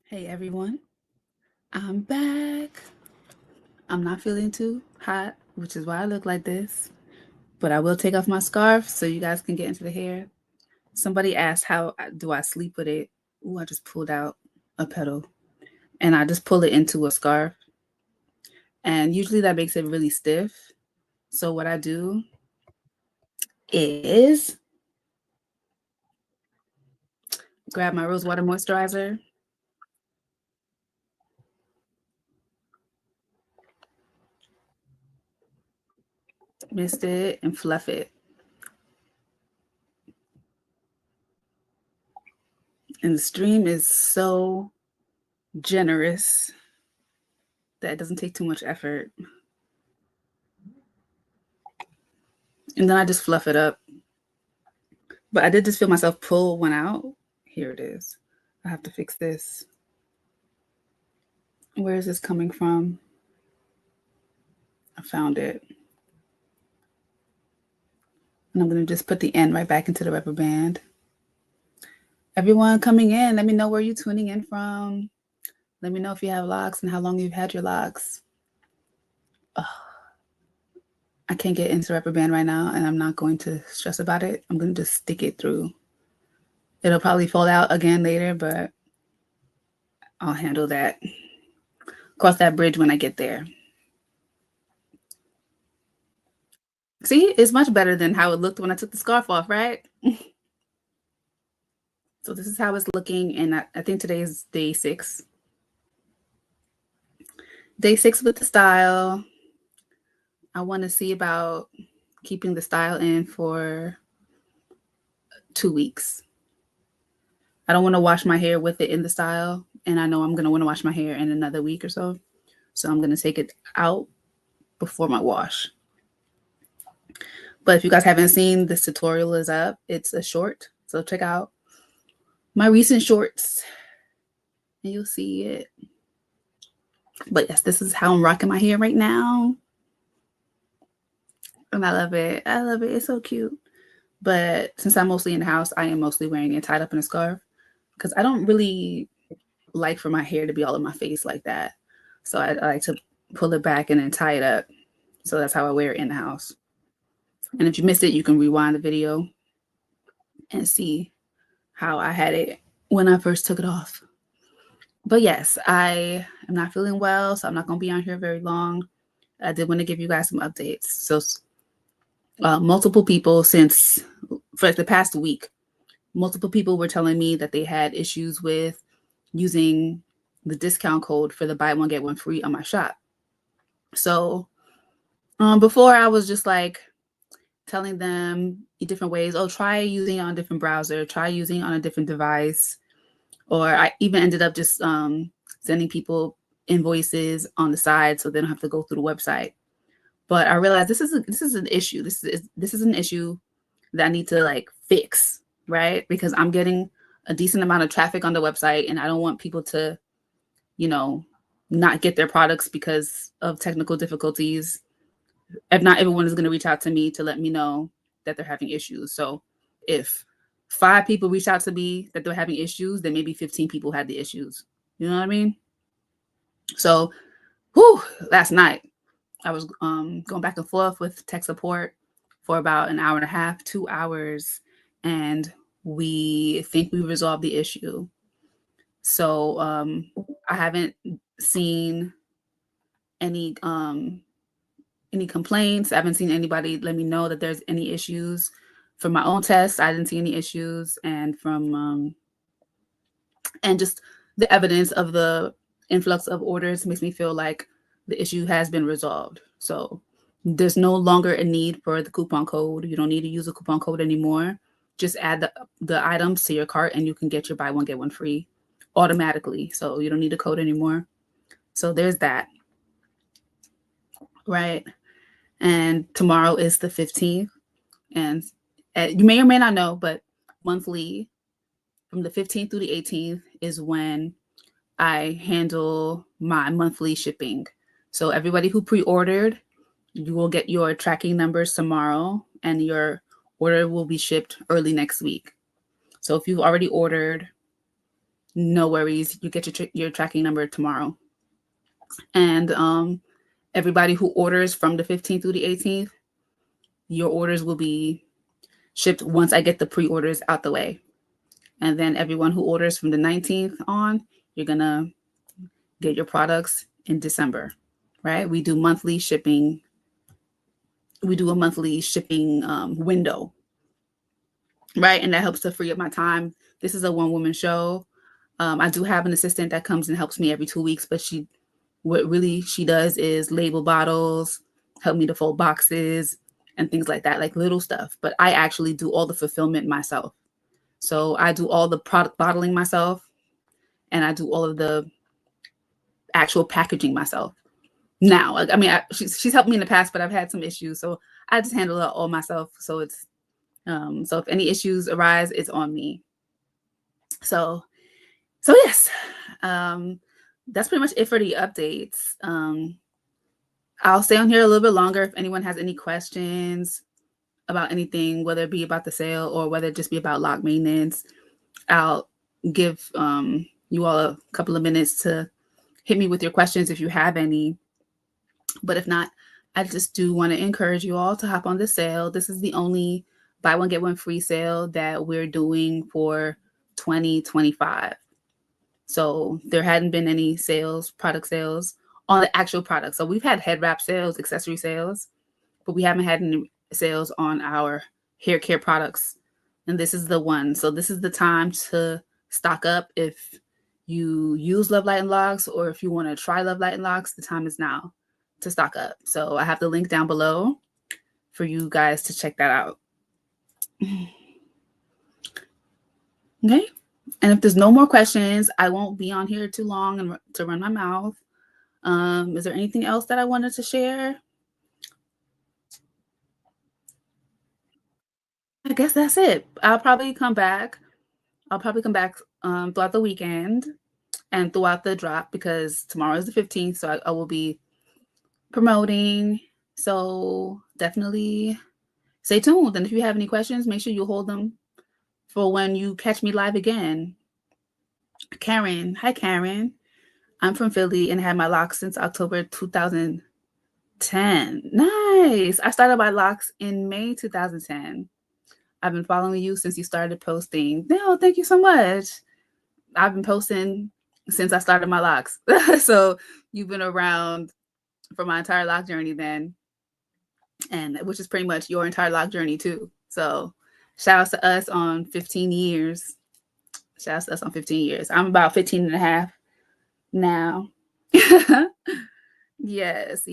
Hey everyone, I'm back. I'm not feeling too hot, which is why I look like this, but I will take off my scarf so you guys can get into the hair. Somebody asked do I sleep with it. Ooh, I just pulled out a petal and I just pull it into a scarf. And usually that makes it really stiff. So what I do is grab my rose water moisturizer, mist it, and fluff it. And the stream is so generous that it doesn't take too much effort. And then I just fluff it up. But I did just feel myself pull one out. Here it is. I have to fix this. Where is this coming from? I found it. And I'm going to just put the end right back into the rubber band. Everyone coming in, let me know where you're tuning in from. Let me know if you have locks and how long you've had your locks. Oh, I can't get into the rubber band right now, and I'm not going to stress about it. I'm going to just stick it through. It'll probably fall out again later, but I'll handle that. Cross that bridge when I get there. See, it's much better than how it looked when I took the scarf off, right? So this is how it's looking, and I think today is day 6. Day 6 with the style. I want to see about keeping the style in for 2 weeks. I don't want to wash my hair with it in the style, and I know I'm going to want to wash my hair in another week or so. So I'm going to take it out before my wash. But if you guys haven't seen, this tutorial is up. It's a short, so check out my recent shorts and you'll see it. But yes, this is how I'm rocking my hair right now. And I love it. I love it. It's so cute. But since I'm mostly in the house, I am mostly wearing it tied up in a scarf because I don't really like for my hair to be all in my face like that. So I like to pull it back and then tie it up. So that's how I wear it in the house. And if you missed it, you can rewind the video and see how I had it when I first took it off. But yes, I am not feeling well, so I'm not going to be on here very long. I did want to give you guys some updates. So multiple people for the past week, multiple people were telling me that they had issues with using the discount code for the buy one, get one free on my shop. So before I was just like telling them in different ways, oh, try using it on a different browser, try using it on a different device. Or I even ended up just sending people invoices on the side so they don't have to go through the website. But I realized this is an issue. This is an issue that I need to like fix, right? Because I'm getting a decent amount of traffic on the website, and I don't want people to, not get their products because of technical difficulties. If not, everyone is going to reach out to me to let me know that they're having issues. So if 5 people reach out to me that they're having issues, then maybe 15 people had the issues. You know what I mean? So, last night I was going back and forth with tech support for about an hour and a half, 2 hours, and we think we resolved the issue. So I haven't seen any complaints. I haven't seen anybody let me know that there's any issues. From my own tests, I didn't see any issues, and from and just the evidence of the influx of orders makes me feel like the issue has been resolved. So there's no longer a need for the coupon code. You don't need to use a coupon code anymore. Just add the items to your cart and you can get your buy one, get one free automatically. So you don't need a code anymore. So there's that. Right. And tomorrow is the 15th. And you may or may not know, but monthly from the 15th through the 18th is when I handle my monthly shipping. So everybody who pre-ordered, you will get your tracking numbers tomorrow and your order will be shipped early next week. So if you've already ordered, no worries. You get your tracking number tomorrow. And everybody who orders from the 15th through the 18th, your orders will be shipped once I get the pre-orders out the way. And then everyone who orders from the 19th on, you're going to get your products in December, right? We do monthly shipping. We do a monthly shipping window, right? And that helps to free up my time. This is a one-woman show. I do have an assistant that comes and helps me every 2 weeks, but what really she does is label bottles, help me to fold boxes and things like that, like little stuff. But I actually do all the fulfillment myself. So I do all the product bottling myself, and I do all of the actual packaging myself. Now, I mean, she's helped me in the past, but I've had some issues, so I just handle it all myself. So it's so if any issues arise, it's on me. So yes, that's pretty much it for the updates. I'll stay on here a little bit longer if anyone has any questions about anything, whether it be about the sale or whether it just be about lock maintenance. I'll give you all a couple of minutes to hit me with your questions if you have any. But if not, I just do want to encourage you all to hop on the sale. This is the only buy one, get one free sale that we're doing for 2025. So there hadn't been any sales, product sales on the actual product. So we've had head wrap sales, accessory sales, but we haven't had any sales on our hair care products. And this is the one. So this is the time to stock up. If you use Love Light and Locks, or if you want to try Love Light and Locks, the time is now to stock up. So I have the link down below for you guys to check that out. Okay. And if there's no more questions, I won't be on here too long and to run my mouth. Is there anything else that I wanted to share? I guess that's it. I'll probably come back throughout the weekend and throughout the drop, because tomorrow is the 15th. So I will be promoting. So definitely stay tuned. And if you have any questions, make sure you hold them for when you catch me live again. Karen. Hi, Karen. I'm from Philly and had my locks since October 2010. Nice. I started my locks in May 2010. I've been following you since you started posting. No, thank you so much. I've been posting since I started my locks. So you've been around for my entire lock journey then, and which is pretty much your entire lock journey too. So shout out to us on 15 years. Shout out to us on 15 years. I'm about 15 and a half now. Yes.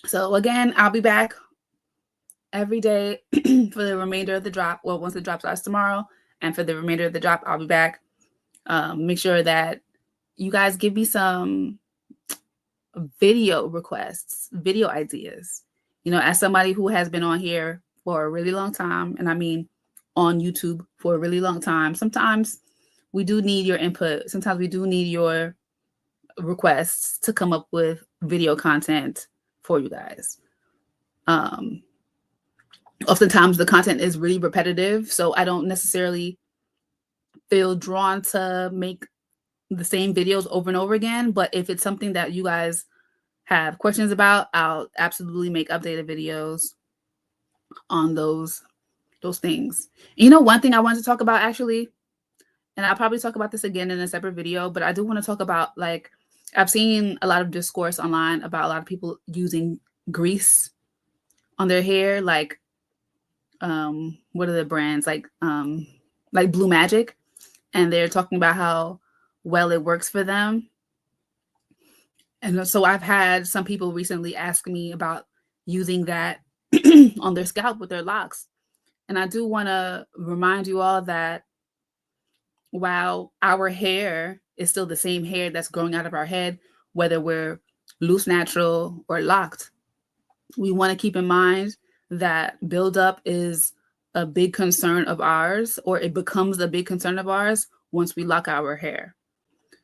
So again, I'll be back every day for the remainder of the drop. Well, once the drop starts tomorrow, and for the remainder of the drop, I'll be back. Make sure that you guys give me some video requests, video ideas. You know, as somebody who has been on here for a really long time, and I mean on YouTube for a really long time, sometimes we do need your input. Sometimes we do need your requests to come up with video content for you guys. Oftentimes the content is really repetitive, so I don't necessarily feel drawn to make the same videos over and over again. But if it's something that you guys have questions about, I'll absolutely make updated videos on those things. You know, one thing I wanted to talk about actually, and I'll probably talk about this again in a separate video, but I do want to talk about, like, I've seen a lot of discourse online about a lot of people using grease on their hair, like what are the brands, like Blue Magic, and they're talking about how well it works for them. And so I've had some people recently ask me about using that on their scalp with their locks. And I do want to remind you all that while our hair is still the same hair that's growing out of our head, whether we're loose natural or locked, we want to keep in mind that buildup is a big concern of ours, or it becomes a big concern of ours once we lock our hair.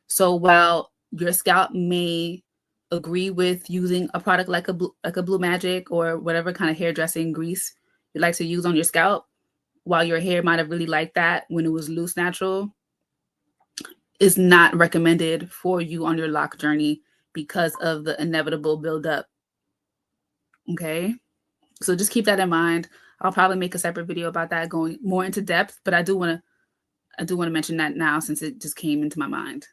So while your scalp may agree with using a product like a Blue Magic or whatever kind of hairdressing grease you like to use on your scalp, while your hair might have really liked that when it was loose natural, is not recommended for you on your lock journey because of the inevitable buildup. Okay, so just keep that in mind. I'll probably make a separate video about that, going more into depth, but I do want to mention that now since it just came into my mind.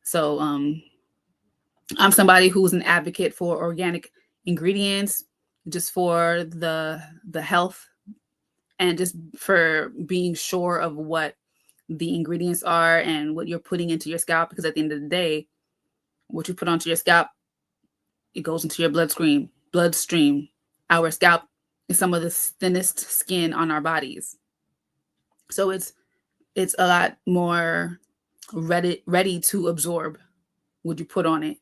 So I'm somebody who's an advocate for organic ingredients, just for the health and just for being sure of what the ingredients are and what you're putting into your scalp, because at the end of the day, what you put onto your scalp, it goes into your bloodstream. Our scalp is some of the thinnest skin on our bodies, so it's a lot more ready to absorb what you put on it.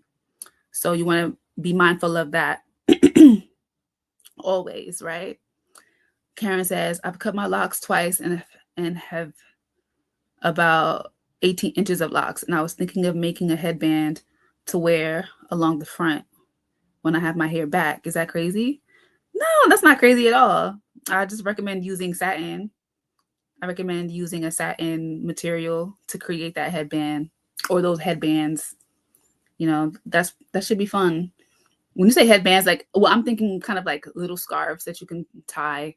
So you want to be mindful of that always, right? Karen says, I've cut my locks twice and have about 18 inches of locks, and I was thinking of making a headband to wear along the front when I have my hair back. Is that crazy? No, that's not crazy at all. I just recommend using satin. I recommend using a satin material to create that headband or those headbands. You know, that should be fun. When you say headbands, like, well, I'm thinking kind of like little scarves that you can tie.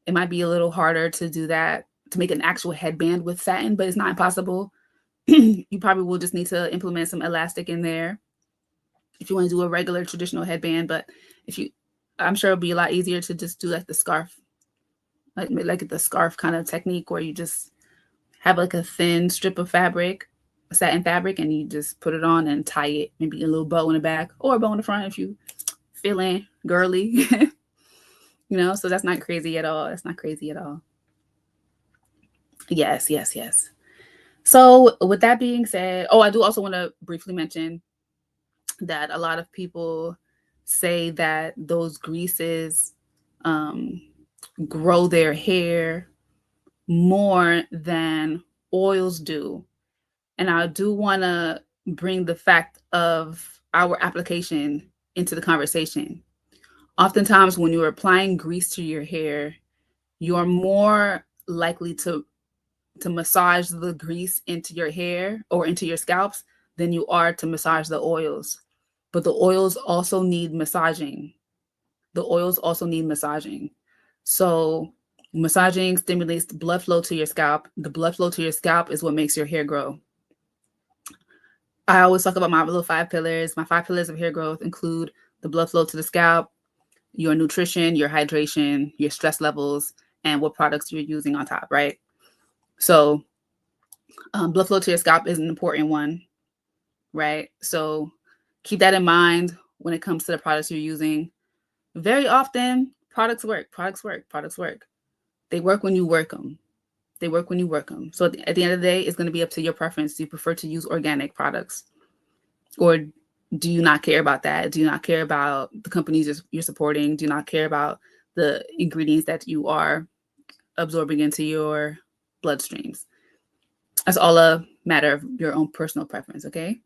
It might be a little harder to do that, to make an actual headband with satin, but it's not impossible. You probably will just need to implement some elastic in there if you want to do a regular traditional headband. But I'm sure it'll be a lot easier to just do like the scarf, like the scarf kind of technique where you just have like a thin strip of fabric, satin fabric, and you just put it on and tie it, maybe a little bow in the back or a bow in the front if you feeling girly. So that's not crazy at all. That's not crazy at all. Yes. So with that being said, I do also want to briefly mention that a lot of people say that those greases grow their hair more than oils do. And I do want to bring the fact of our application into the conversation. Oftentimes, when you're applying grease to your hair, you're more likely to massage the grease into your hair or into your scalps than you are to massage the oils. But the oils also need massaging. So massaging stimulates the blood flow to your scalp. The blood flow to your scalp is what makes your hair grow. I always talk about my little 5 pillars. My 5 pillars of hair growth include the blood flow to the scalp, your nutrition, your hydration, your stress levels, and what products you're using on top, right? So blood flow to your scalp is an important one, right? So keep that in mind when it comes to the products you're using. Very often, products work. They work when you work them. So at the end of the day, it's going to be up to your preference. Do you prefer to use organic products? Or do you not care about that? Do you not care about the companies you're supporting? Do you not care about the ingredients that you are absorbing into your bloodstreams? That's all a matter of your own personal preference, okay?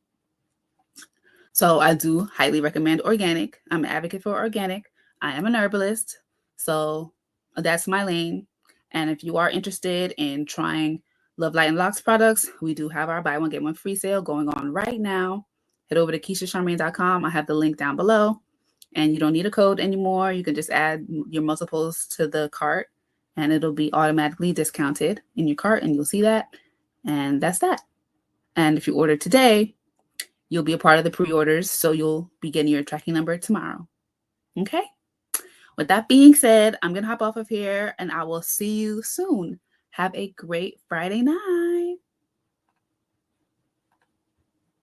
So I do highly recommend organic. I'm an advocate for organic. I am an herbalist, so that's my lane. And if you are interested in trying Love Light and Locks products, we do have our buy one, get one free sale going on right now. Head over to KeishaCharmaine.com. I have the link down below. And you don't need a code anymore. You can just add your multiples to the cart, and it'll be automatically discounted in your cart, and you'll see that. And that's that. And if you order today, you'll be a part of the pre-orders, so you'll be getting your tracking number tomorrow. Okay? With that being said, I'm going to hop off of here, and I will see you soon. Have a great Friday night.